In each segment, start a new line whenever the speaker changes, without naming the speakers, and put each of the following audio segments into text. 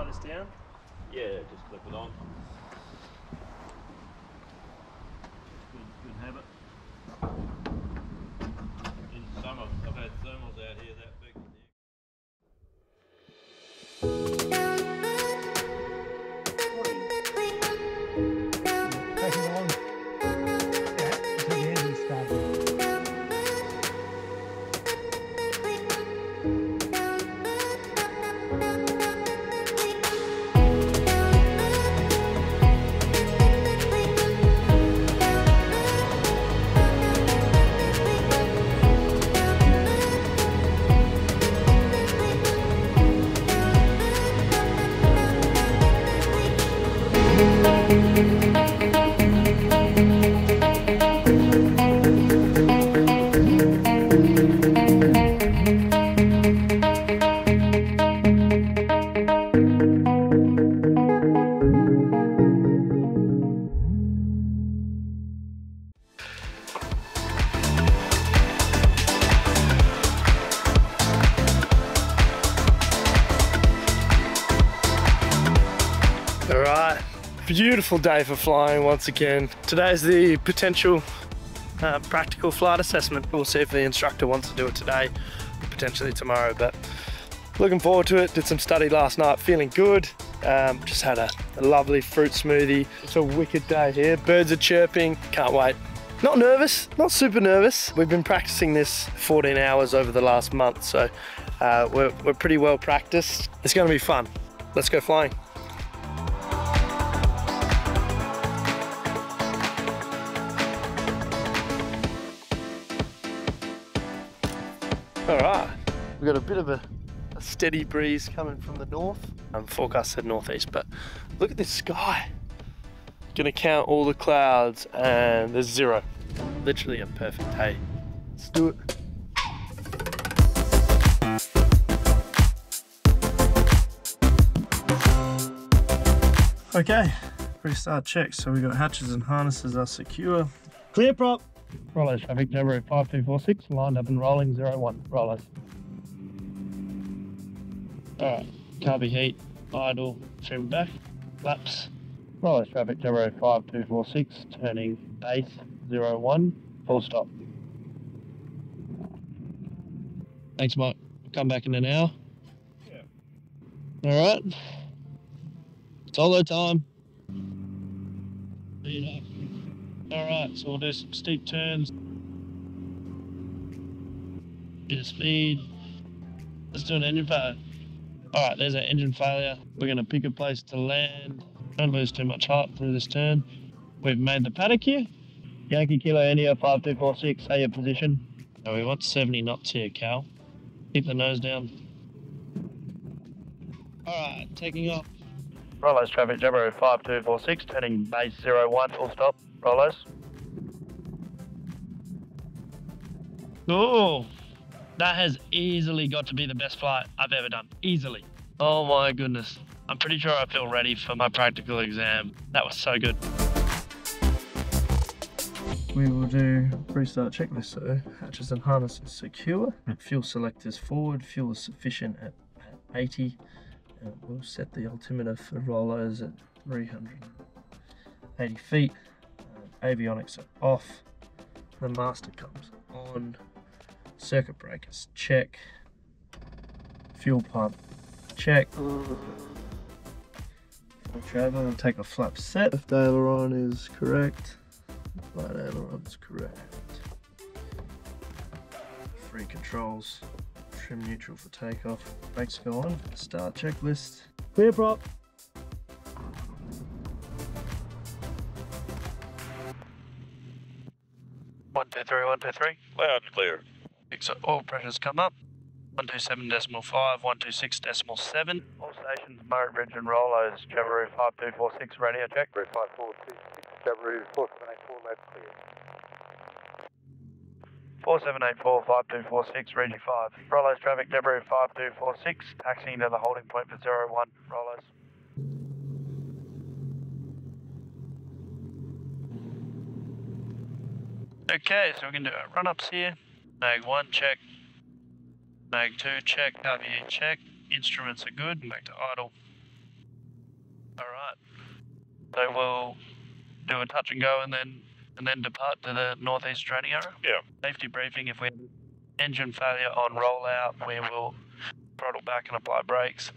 tie this down?
Yeah, just clip it on.
Good habit.
In summer, I've had thermals out here that big.
Taking along. Yeah, until the engine started.
Alright, beautiful day for flying once again. Today's the potential practical flight assessment. We'll see if the instructor wants to do it today, or potentially tomorrow, but looking forward to it. Did some study last night, feeling good. Just had a lovely fruit smoothie. It's a wicked day here. Birds are chirping, can't wait. Not nervous, not super nervous. We've been practicing this 14 hours over the last month, so we're pretty well practiced. It's gonna be fun. Let's go flying. All right, we've got a bit of a steady breeze coming from the north. Forecast said northeast, but look at this sky. Gonna count all the clouds and there's zero. Literally a perfect day. Let's do it. Okay, pre-start check. So we got hatches and harnesses are secure. Clear prop.
Rollos traffic, Debrief 5246, lined up and rolling 01. Rollos. Alright, carby heat, idle, trim back, flaps. Rollos traffic, Debrief 5246, turning base 01, full stop. Thanks, Mike. Come back in an hour. Yeah. Alright. Solo time. Speed up. Alright, so we'll do some steep turns. Bit of speed. Let's do an engine failure. Alright, there's our engine failure. We're going to pick a place to land. Don't lose too much height through this turn. We've made the paddock here. Yankee Kilo India 5246, say your position. So we want 70 knots here, Cal. Keep the nose down. Alright, taking off. Rollos traffic, Debrief 5246, turning base 01, full stop. Rollos. Oh, that has easily got to be the best flight I've ever done. Easily. Oh my goodness. I'm pretty sure I feel ready for my practical exam. That was so good. We will do restart checklist. So hatches and harnesses secure. Fuel selectors forward. Fuel is sufficient at 80. And we'll set the altimeter for Rollos at 380 feet. Avionics are off. The master comes on. Circuit breakers check. Fuel pump check. Travel and take a flap set. Left aileron is correct. Right aileron is correct. Free controls. Trim neutral for takeoff. Brakes go on. Start checklist. Clear prop. One, two, three, 1, 2, 3.
Loud and clear.
So oil pressures come up. 127.5, 126.7. All stations, Murray Bridge and Rollos, Checkride 5246, radio check.
546, Debrief 4784, that's clear.
4784, 5246, Regi 5. Rollos traffic, Debrief 5246, taxiing to the holding point for 01, Rollos. Okay, so we can do our run-ups here. Mag 1 check, Mag 2 check, RVE check, instruments are good, back to idle.
So we'll do a touch and go and then depart to the northeast training area.
Yeah.
Safety briefing. If we have engine failure on rollout, we will throttle back and apply brakes.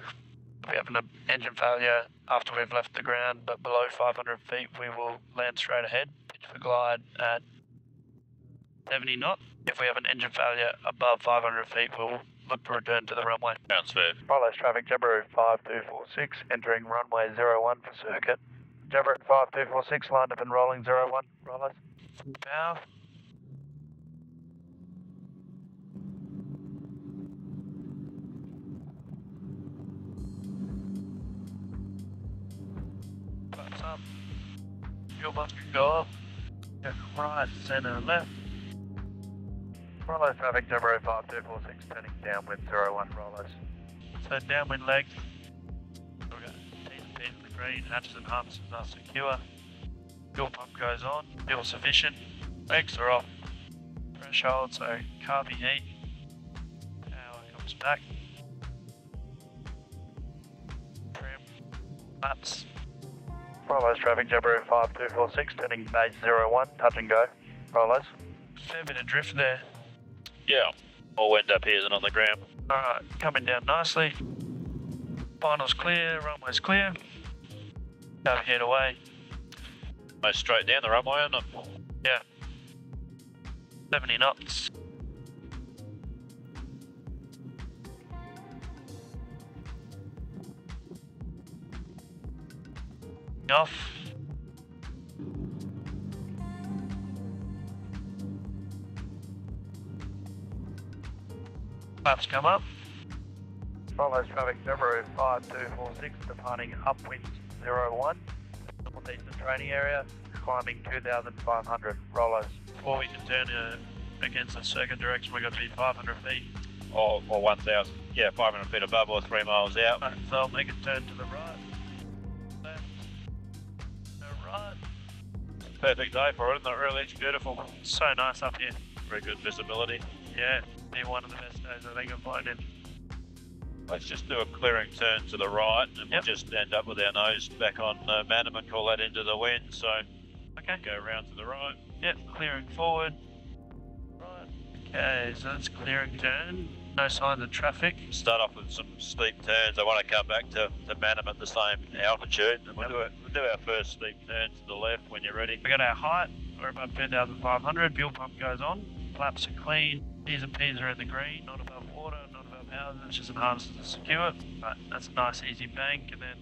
If we have an engine failure after we've left the ground but below 500 feet, we will land straight ahead, pitch for glide at 70 knots. If we have an engine failure above 500 feet, we'll look to return to the runway.
Sounds fair.
Pilot traffic, Debrief 5246, entering runway 01 for circuit. Debrief 5246, lined up and rolling 01, rollers.
Full power. Flaps up. Fuel bump can go up. Check right, center, left.
Pilot traffic, Debrief 5246, turning downwind 01, rollers.
So downwind legs. We've got T's and P's in the green, hatches and harnesses are secure. Fuel pump goes on, fuel sufficient. Brakes are off. Threshold, so carby heat. Power comes back. Trim. Flaps.
Pilot traffic, Debrief 5246, turning base 01, touch and go, rollers.
Fair bit of drift there.
Yeah. All wind up here isn't on the ground.
Alright, coming down nicely. Final's clear, runway's clear. Overhead away.
Most straight down the runway, isn't it?
Yeah. 70 knots. Off. Flaps come up.
Pilot traffic, Debrief 5246, departing upwind 01, northeastern training area, climbing 2,500, rollers.
Before we can turn against the circuit direction, we've got to be 500 feet.
Or 1,000. Yeah, 500 feet above or 3 miles out.
Right, so I'll make a turn to the right. Left. To the right.
Perfect day for it, isn't it? Really, it's beautiful.
So nice up here.
Very good visibility.
Yeah, be one of the best days I think I've flown in.
Let's just do a clearing turn to the right, and
Yep.
we'll just end up with our nose back on Manham and call that into the wind. So
Okay.
go around to the right.
Yep, clearing forward. Right. Okay, so that's clearing turn. No signs of traffic.
Start off with some steep turns. I want to come back to Manham at the same altitude, and we'll do our first steep turn to the left when you're ready.
We got our height. We're above 2,500. Fuel pump goes on. Flaps are clean. T's and P's are in the green. Not above water. Not above houses. Just some harnesses to secure. Right, that's a nice easy bank, and then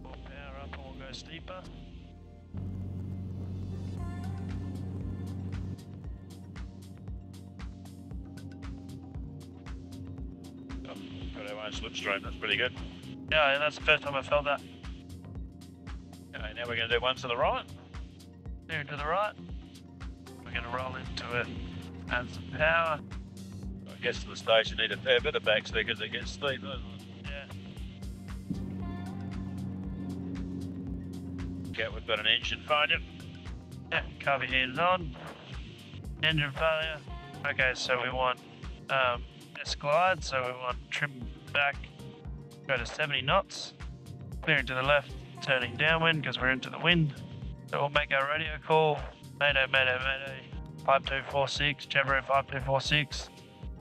we'll power up and we'll go steeper.
Got our own slipstream. That's pretty good.
Yeah, and that's the first time I felt that.
Okay, now we're going to do one to the right.
Steering to the right. We're going to roll into it. Add some power.
I guess to the station need a fair bit of backsteer because it gets steep, doesn't it?
Yeah.
Okay, we've got an engine failure.
Yeah, cover head is on. Engine failure. Okay, so we want S-glide, so we want trim back, go to 70 knots, clearing to the left, turning downwind because we're into the wind. So we'll make our radio call, Mayday, Mayday, Mayday, 5246, Debrief 5246,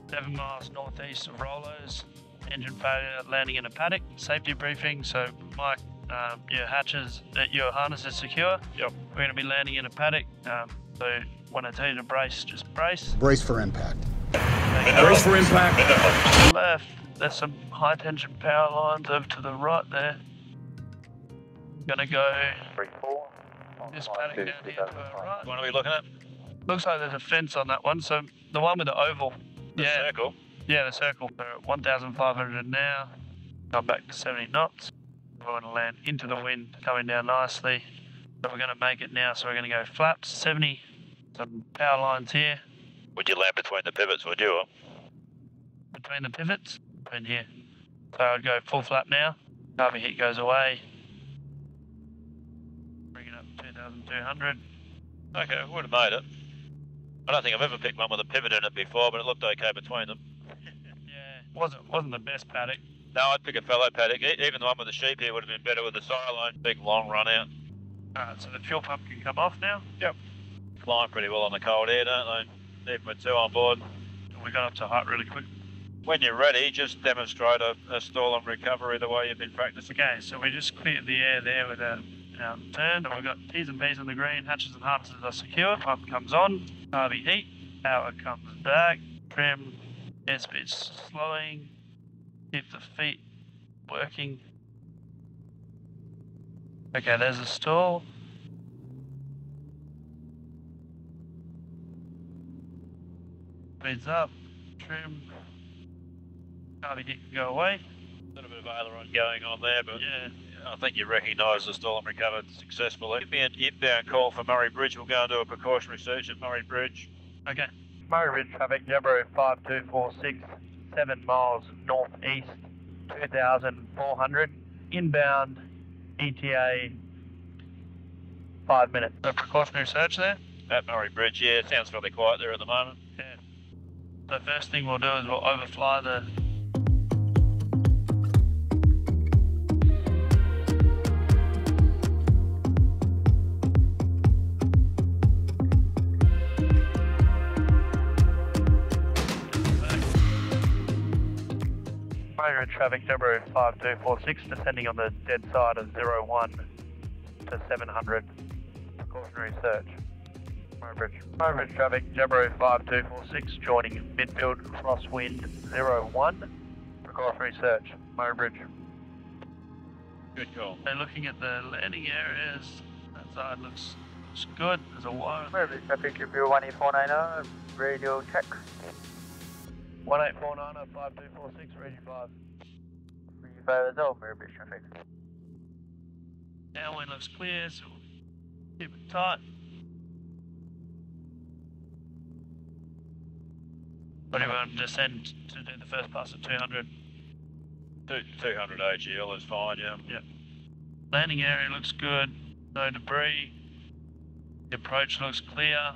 7 miles northeast of Rollos, engine failure, landing in a paddock, safety briefing, so Mike, your hatches, your harness is secure.
Yep.
We're going to be landing in a paddock, so when I tell you to brace, just brace.
Brace for impact.
Brace for impact. Left, there's some high tension power lines over to the right there. Gonna go
34.
this paddock down here to our right.
What are we looking at?
Looks like there's a fence on that one, so the one with the oval.
The circle.
Yeah, the circle. We're at 1,500 now. Come back to 70 knots. We're going to land into the wind, coming down nicely. So we're going to make it now, so we're going to go flaps, 70. Some power lines here.
Would you land between the pivots, would you?
Between the pivots, in here. So I'd go full flap now. Carby heat goes away. Bring it up to 2,200.
Okay, we would have made it. I don't think I've ever picked one with a pivot in it before, but it looked okay between them.
Yeah, wasn't the best paddock.
No, I'd pick a fellow paddock. Even the one with the sheep here would have been better with the silo. Big long run out.
Alright, so the fuel pump can come off now.
Yep. Flying pretty well on the cold air, don't they? Even with two on board.
We got up to height really quick.
When you're ready, just demonstrate a stall and recovery the way you've been practicing.
Okay, so we just cleared the air there with our turn, and we've got T's and B's on the green, hatches and harnesses are secure, pump comes on, RV heat, power comes back, trim, airspeed slowing, keep the feet working. Okay, there's a stall. Speeds up, trim, RV heat can go away.
A little bit of aileron going on there, but
Yeah.
I think you recognise the stall and recovered successfully. Give me an inbound call for Murray Bridge. We'll go and do a precautionary search at Murray Bridge.
Okay.
Murray Ridge traffic, Debrief 5246, 7 miles northeast, 2,400. Inbound, ETA, 5 minutes.
A precautionary search there.
At Murray Bridge, yeah, it sounds fairly quiet there at the moment.
Yeah. The first thing we'll do is we'll overfly the
Murray Ridge traffic, Debrief 5246, descending on the dead side of 01 to 700. Precautionary search. Murray Bridge traffic, Debrief 5246, joining midfield crosswind 01. Precautionary search. Murray Bridge.
Good call.
So looking at the landing areas, that side looks good. There's a wire.
Murray Ridge traffic, review 1849, radio check.
1849 5246, radio 5.
35 as well, Murray Ridge traffic.
Downwind looks clear, so keep it tight. But we want to descend to do the first pass at 200.
200 AGL is fine, yeah.
Yep. Landing area looks good. No debris. The approach looks clear.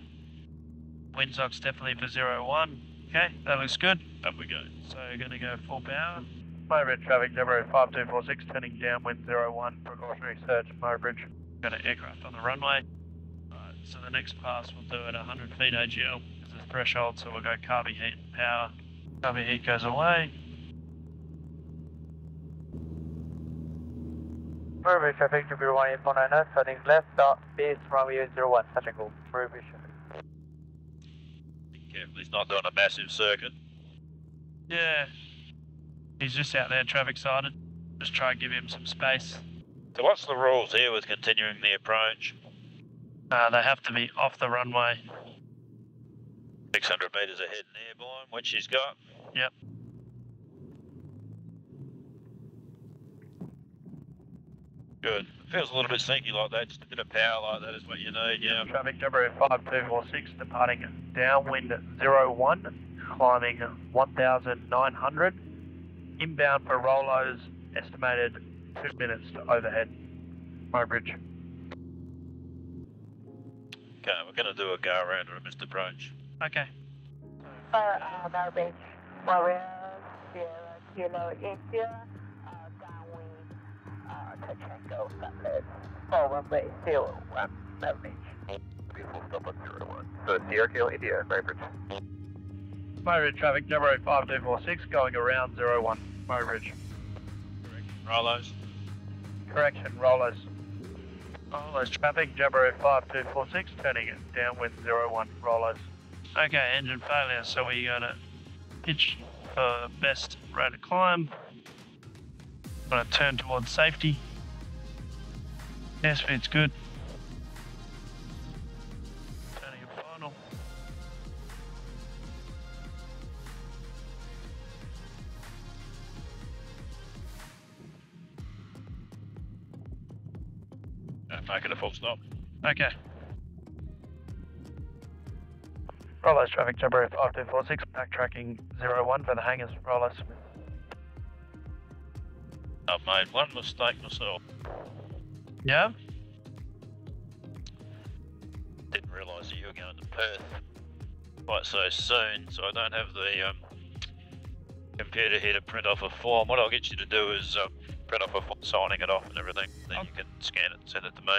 Windsock's definitely for 01. Okay, that looks good. Up we go. So we're going to go full power.
Murray Bridge traffic, Debrief 5246, turning downwind 01. Precautionary search. Murray Bridge.
Got an aircraft on the runway. Right, so the next pass we'll do at 100 feet AGL. This is threshold, so we'll go carby heat and power. Carby heat goes away.
Murray Ridge traffic, review 1849, turning left, start, base, runway 01, touch and go. Murray Ridge traffic.
Be careful, he's not doing a massive circuit.
Yeah. He's just out there traffic sided. Just try and give him some space.
So what's the rules here with continuing the approach?
They have to be off the runway.
600 metres ahead and airborne, which he's got.
Yep.
Good. Feels a little bit sneaky like that, just a bit of power like that is what you need, yeah.
Traffic, Debrief 5246, departing downwind 01, climbing 1,900. Inbound for Rollos, estimated 2 minutes to overhead. Murray Bridge.
Okay, we're going to do a go around or a missed approach.
Okay.
Murray Ridge, Warrior, Sierra, Kilo, India, downwind, touch and go, solid, forward base, 01, Murray Ridge.
Beautiful, stop at 01. So Sierra Kilo, India, Murray Bridge.
Murray Ridge traffic, Debrief 5246, going around 01. Murray Bridge.
Rollos.
Correction, Rollos. Rollos traffic, Debrief 5246, turning downwind 01. Rollos.
Okay, engine failure, so we're gonna pitch for best rate of climb. Gonna turn towards safety. Airspeed's good. Turning a final.
Make it a full stop.
Okay.
Rollos traffic, Debrief 5246, backtracking 01 for the hangars. Rollos.
I've made one mistake myself.
Yeah?
Didn't realise that you were going to Perth quite so soon, so I don't have the computer here to print off a form. What I'll get you to do is print off a form, signing it off and everything. Then you can scan it and send it to me.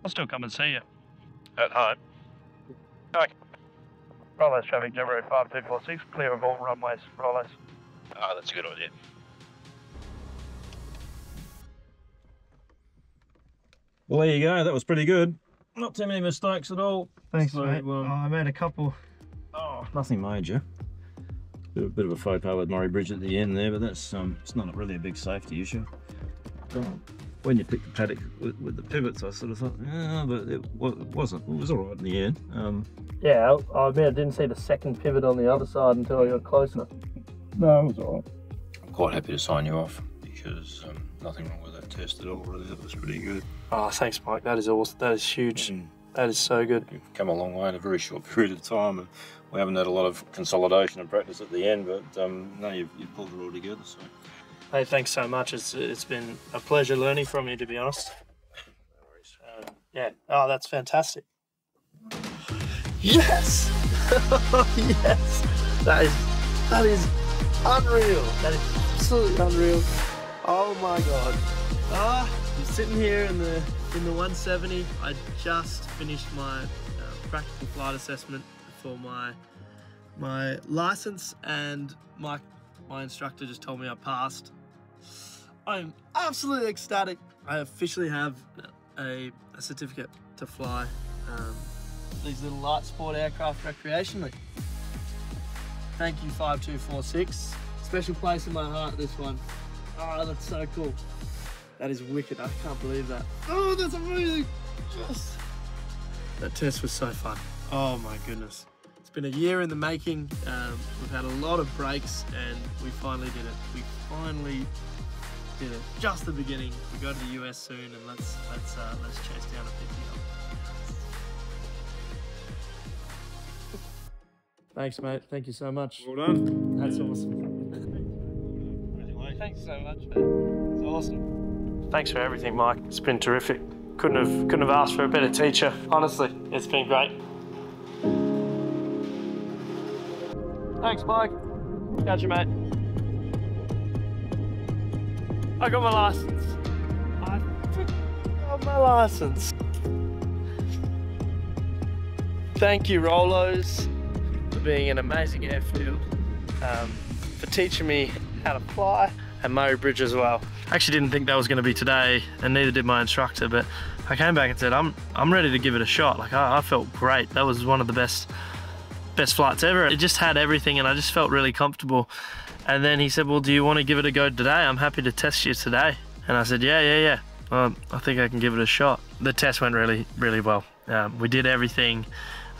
I'll still come and see you.
At home.
Rollo's traffic, Debrief 5246, clear of all runways, Rollo's.
Oh, that's a good idea.
Well, there you go. That was pretty good. Not too many mistakes at all.
Thanks,
So,
mate. I made a couple.
Oh, nothing major. Bit of a faux pas with Murray Bridge at the end there, but that's it's not really a big safety issue. When you picked the paddock with the pivots, I sort of thought, yeah, but it wasn't. It was all right in the end.
Yeah, I admit I didn't see the second pivot on the other side until I got closer.
No, it was all right. I'm quite happy to sign you off because nothing wrong with that test at all. Really, that was pretty good.
Oh, thanks, Mike. That is awesome. That is huge. That is so good.
You've come a long way in a very short period of time, and we haven't had a lot of consolidation and practice at the end, but no, you've pulled it all together. So,
hey, thanks so much. It's been a pleasure learning from you, to be honest. Yeah. Oh, that's fantastic. Yes. Yes. That is unreal. That is absolutely unreal. Oh my God. I'm sitting here in the 170. I just finished my practical flight assessment for my license, and my instructor just told me I passed. I'm absolutely ecstatic. I officially have a certificate to fly these little light sport aircraft recreationally. Thank you, 5246. Special place in my heart, this one. Oh, that's so cool. That is wicked. I can't believe that. Oh, that's amazing. Yes. That test was so fun. Oh my goodness. It's been a year in the making. We've had a lot of breaks, and we finally did it. We finally did it. Just the beginning. We go to the US soon, and let's chase down a PPL. Thanks, mate. Thank you so much.
well done.
That's awesome. Thanks so much, man. It's awesome. Thanks for everything, Mike. It's been terrific. Couldn't have asked for a better teacher. Honestly, it's been great. Thanks, Mike. Catch you, mate. I got my license. I got my license. Thank you, Rolos, for being an amazing airfield, for teaching me how to fly, and Murray Bridge as well. I actually didn't think that was going to be today, and neither did my instructor, but I came back and said, I'm ready to give it a shot. Like, I felt great. That was one of the best flights ever. It just had everything, and I just felt really comfortable. And then he said, well, do you want to give it a go today? I'm happy to test you today. And I said, yeah. Well, I think I can give it a shot. The test went really, really well. We did everything.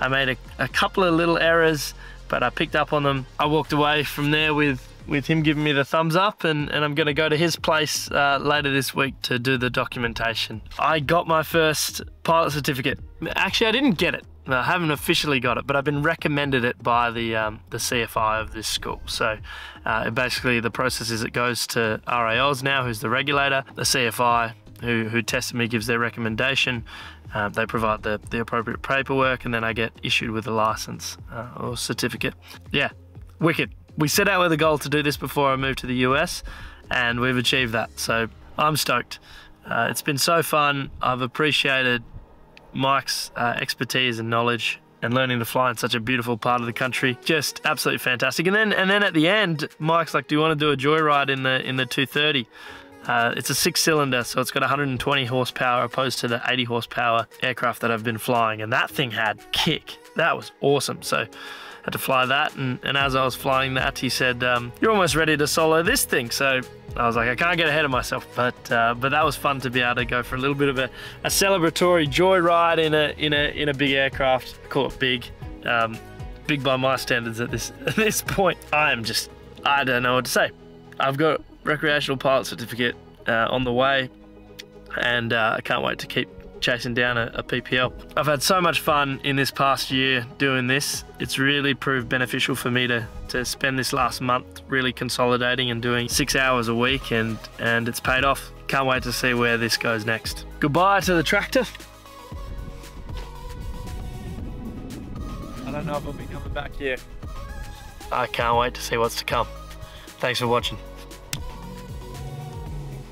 I made a couple of little errors, but I picked up on them. I walked away from there with him giving me the thumbs up, and I'm going to go to his place later this week to do the documentation. I got my first pilot certificate. Actually, I didn't get it. I haven't officially got it, but I've been recommended it by the CFI of this school. So basically the process is it goes to RAOs now, who's the regulator. The CFI, who tested me, gives their recommendation. They provide the appropriate paperwork, and then I get issued with a license or certificate. Yeah, wicked. We set out with a goal to do this before I moved to the US, and we've achieved that. So I'm stoked. It's been so fun. I've appreciated Mike's expertise and knowledge, and learning to fly in such a beautiful part of the country. Just absolutely fantastic. And then at the end, Mike's like, do you want to do a joyride in the 230? It's a 6-cylinder, so it's got 120 horsepower opposed to the 80 horsepower aircraft that I've been flying, and that thing had kick. That was awesome. So I had to fly that, and as I was flying that, he said, you're almost ready to solo this thing. So I was like, I can't get ahead of myself, but that was fun to be able to go for a little bit of a celebratory joyride in a big aircraft. I call it big, big by my standards at this point. I don't know what to say. I've got Recreational Pilot Certificate on the way, and I can't wait to keep chasing down a PPL. I've had so much fun in this past year doing this. It's really proved beneficial for me to spend this last month really consolidating and doing 6 hours a week, and it's paid off. Can't wait to see where this goes next. Goodbye to the tractor. I don't know if I'll be coming back here. I can't wait to see what's to come. Thanks for watching.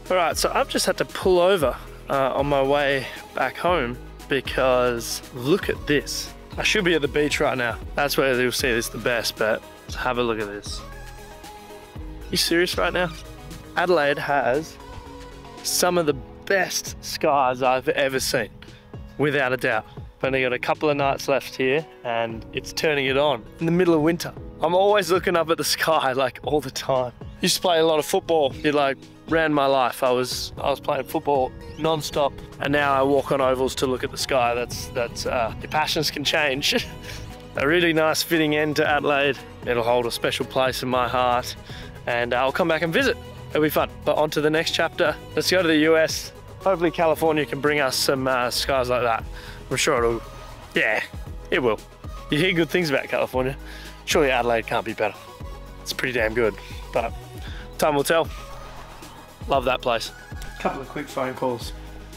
All right, so I've just had to pull over on my way back home because look at this. I should be at the beach right now. That's where you'll see this the best, but have a look at this. You serious right now? Adelaide has some of the best skies I've ever seen, without a doubt. I've only got a couple of nights left here and it's turning it on in the middle of winter. I'm always looking up at the sky like all the time. Used to play a lot of football. It like ran my life. I was playing football non-stop and now I walk on ovals to look at the sky. That's your passions can change. A really nice fitting end to Adelaide. It'll hold a special place in my heart and I'll come back and visit. It'll be fun. But on to the next chapter. Let's go to the US. Hopefully California can bring us some skies like that. I'm sure it'll, yeah, it will. You hear good things about California. Surely Adelaide can't be better. It's pretty damn good, but time will tell. Love that place. Couple of quick phone calls.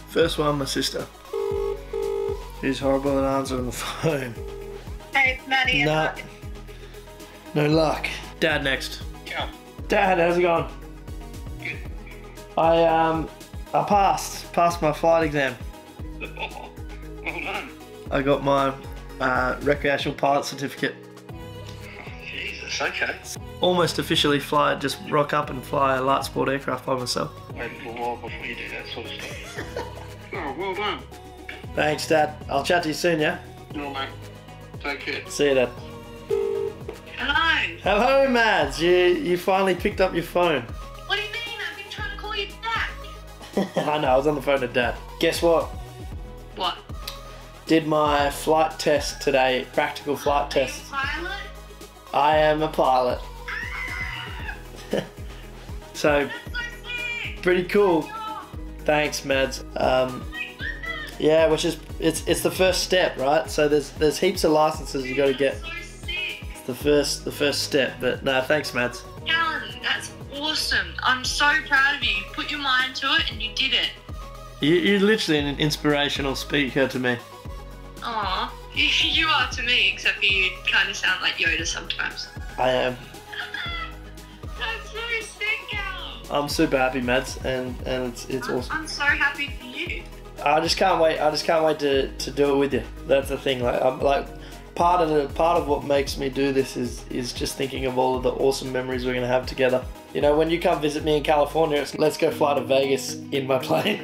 First one, my sister. She's horrible at answering the phone.
Hey, it's Maddie.
Nah, no luck. Dad next.
Yeah.
Dad, how's it going?
Good.
I passed my flight exam.
Well done.
I got my Recreational Pilot Certificate.
Jesus, okay.
Almost officially fly, just rock up and fly a light sport aircraft by myself.
Wait a little while before you do that sort of stuff. Oh, well done.
Thanks, Dad. I'll chat to you soon, yeah?
No, mate. Take care.
See you, Dad.
Hello.
Hello, Mads. You finally picked up your phone.
What do you mean? I've been trying to call you back.
I know, I was on the phone to Dad. Guess what?
What?
Did my flight test today, practical flight test.
Pilot?
I am a pilot. So,
That's so sick.
pretty cool. Thanks, Mads. Yeah, which is it's the first step, right? So there's heaps of licenses you got to get.
So sick.
It's the first step. But no, thanks, Mads.
Alan, that's awesome. I'm so proud of you. You put your mind to it and you did it.
You're literally an inspirational speaker to me.
Aw, you are to me, except for you kind of sound like Yoda sometimes.
I am.
That's so sick, Alan.
I'm super happy, Mads, and it's awesome.
I'm so happy for you.
I just can't wait. I just can't wait to do it with you. That's the thing. Like I'm like part of what makes me do this is just thinking of all of the awesome memories we're gonna have together. You know, when you come visit me in California, it's let's go fly to Vegas in my plane.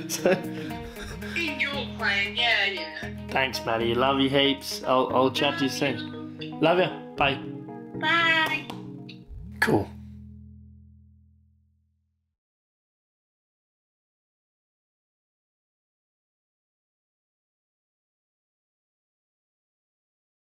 So,
In your plane, yeah.
thanks, Maddie. Love you heaps. I'll chat to you soon. Love you. Bye.
Bye.
Cool.